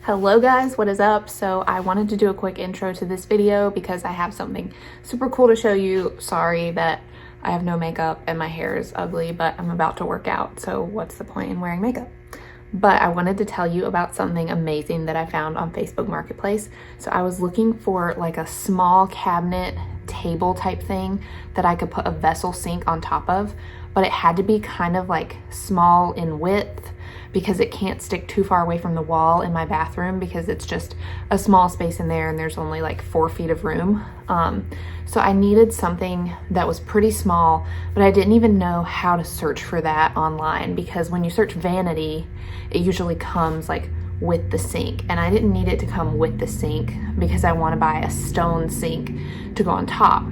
Hello guys, what is up? So I wanted to do a quick intro to this video because I have something super cool to show you. Sorry that I have no makeup and my hair is ugly, but I'm about to work out, so what's the point in wearing makeup? But I wanted to tell you about something amazing that I found on Facebook Marketplace. So I was looking for like a small cabinet table type thing that I could put a vessel sink on top of, but it had to be kind of like small in width because it can't stick too far away from the wall in my bathroom because it's just a small space in there and there's only like 4 feet of room. So I needed something that was pretty small, but I didn't even know how to search for that online because when you search vanity, it usually comes like with the sink, and I didn't need it to come with the sink because I want to buy a stone sink to go on top.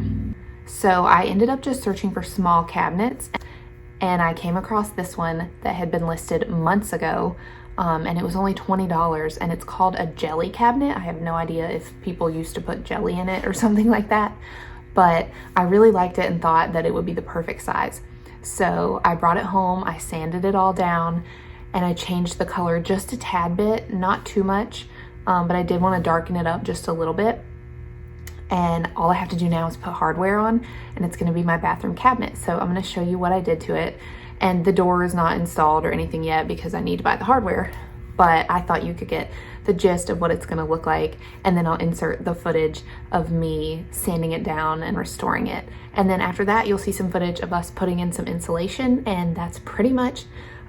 So I ended up just searching for small cabinets, and I came across this one that had been listed months ago, and it was only $20, and it's called a jelly cabinet. I have no idea if people used to put jelly in it or something like that, but I really liked it and thought that it would be the perfect size. So I brought it home, I sanded it all down, and I changed the color just a tad bit, not too much, but I did want to darken it up just a little bit. And all I have to do now is put hardware on, and it's going to be my bathroom cabinet. So I'm going to show you what I did to it. And the door is not installed or anything yet because I need to buy the hardware, but I thought you could get the gist of what it's going to look like, and then I'll insert the footage of me sanding it down and restoring it. And then after that, you'll see some footage of us putting in some insulation, and that's pretty much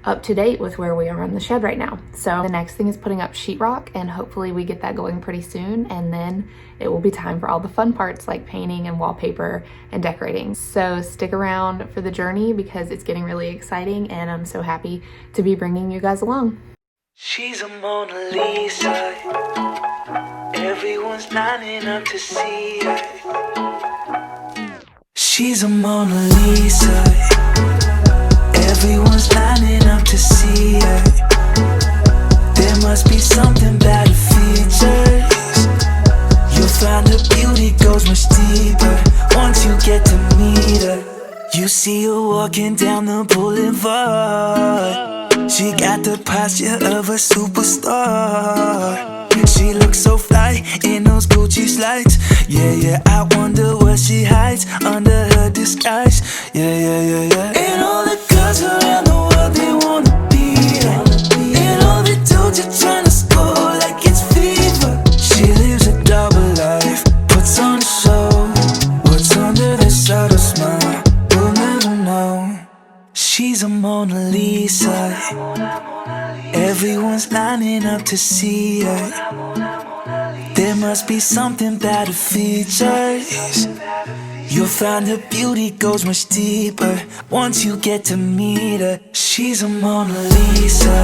up to date with where we are in the shed right now. So the next thing is putting up sheetrock, and hopefully we get that going pretty soon, and then it will be time for all the fun parts like painting and wallpaper and decorating. So stick around for the journey because it's getting really exciting, and I'm so happy to be bringing you guys along. She's a Mona Lisa, everyone's lining up to see her. She's a Mona Lisa, everyone's lining up to see her. There must be something about her features. You'll find her beauty goes much deeper once you get to meet her. You see her walking down the boulevard. She got the posture of a superstar. She looks so fly in those Gucci slides. Yeah, I wonder what she hides under her disguise. Yeah. And all the girls around the world, they wanna be her. And all the dudes are trying to score like it's fever. She lives a double life, puts on a show. What's under this outer smile, we'll never know. She's a Mona Lisa, everyone's lining up to see her. There must be something about her features. You'll find her beauty goes much deeper once you get to meet her. She's a Mona Lisa,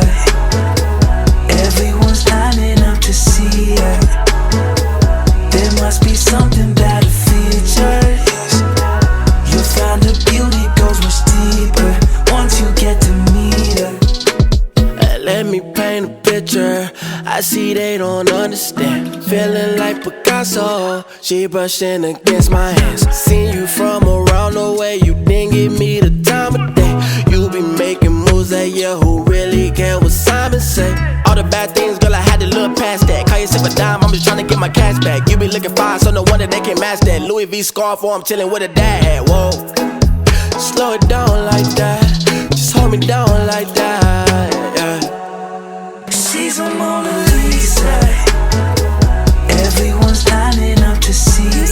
everyone's lining up to see her. There must be something about her features. You'll find her beauty goes much deeper once you get to meet her. Let me paint a picture, I see they don't understand. Feeling like Picasso, she brushing against my hands. Seen you from around the way, you didn't give me the time of day. You be making moves that year, who really care what Simon say? All the bad things, girl, I had to look past that. Call yourself a dime, I'm just trying to get my cash back. You be looking fine, so no wonder they can't match that. Louis V scarf, or I'm chilling with a dad. Whoa, slow it down like that, just hold me down like that, yeah. She's a Mona Lisa, everyone's lining up to see her.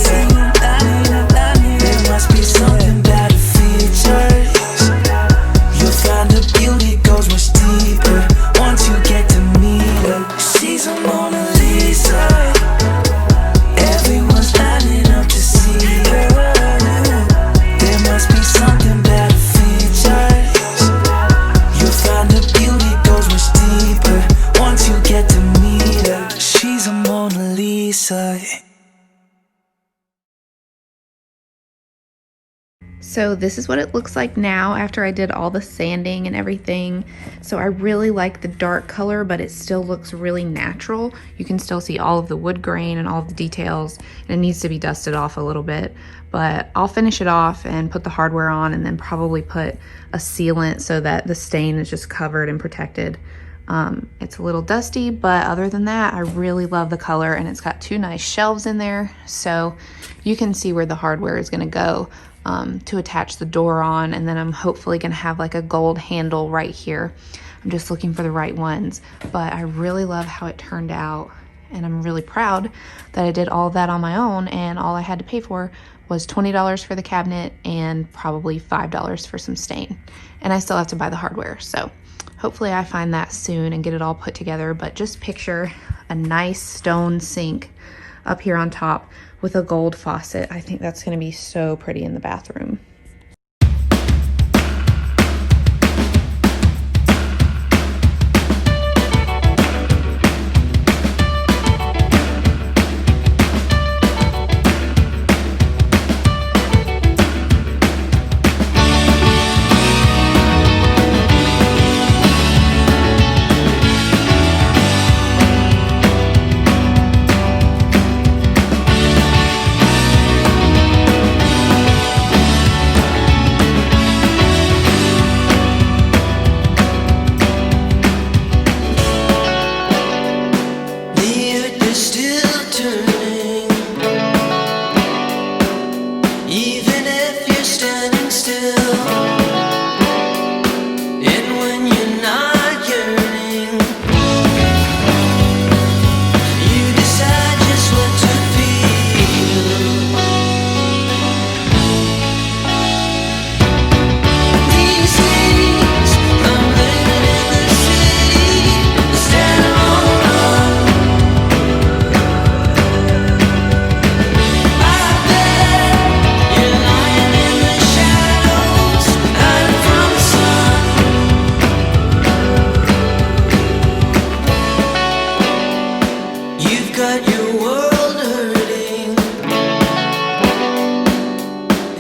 There must be something about her features. You'll find her beauty goes much deeper once you get to meet her. She's a Mona Lisa, everyone's lining up to see her. There must be something about her features. You'll find her beauty goes much deeper once you get to meet her. She's a Mona Lisa. So this is what it looks like now after I did all the sanding and everything. So I really like the dark color, but it still looks really natural. You can still see all of the wood grain and all of the details, and it needs to be dusted off a little bit. But I'll finish it off and put the hardware on, and then probably put a sealant so that the stain is just covered and protected It's a little dusty, but other than that, I really love the color, and it's got 2 nice shelves in there, so you can see where the hardware is gonna go to attach the door on, and then I'm hopefully gonna have like a gold handle right here. I'm just looking for the right ones, but I really love how it turned out, and I'm really proud that I did all of that on my own, and all I had to pay for was $20 for the cabinet and probably $5 for some stain. And I still have to buy the hardware, so hopefully I find that soon and get it all put together. But just picture a nice stone sink up here on top with a gold faucet. I think that's gonna be so pretty in the bathroom.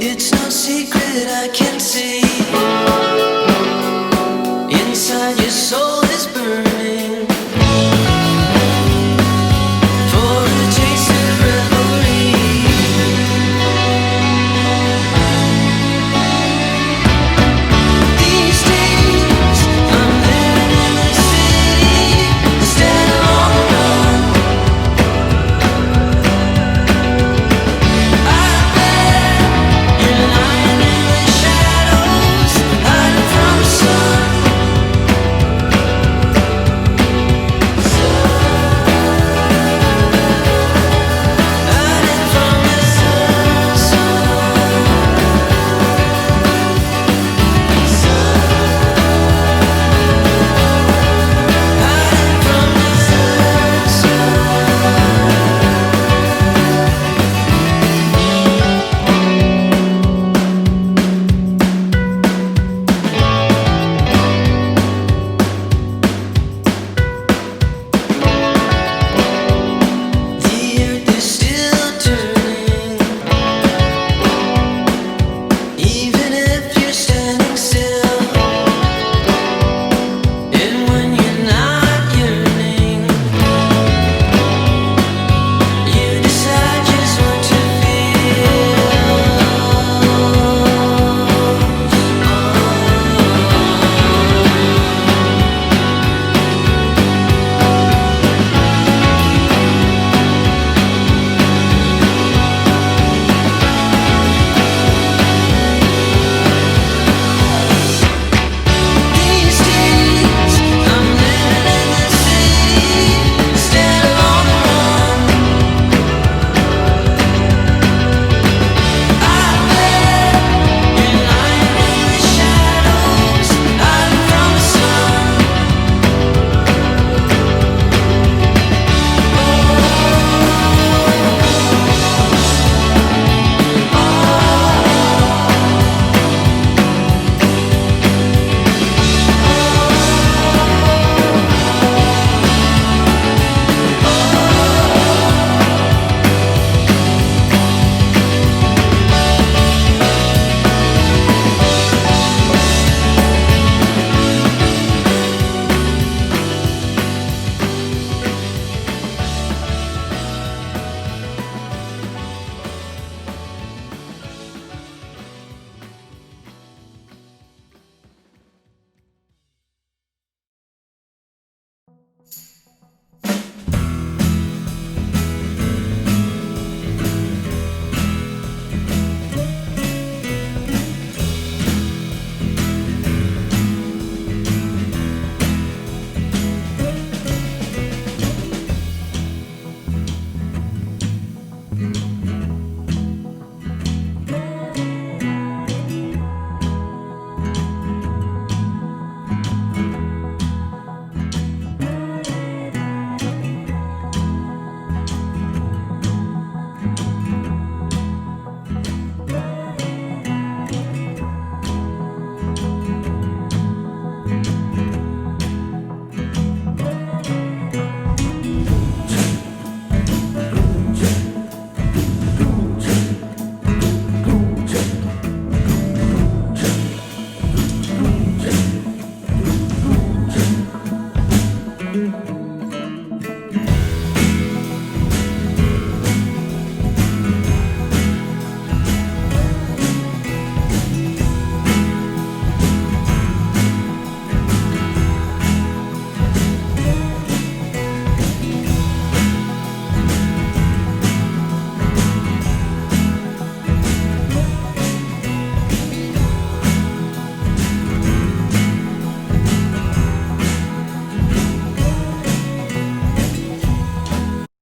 It's no secret I can see. Inside your soul is burning.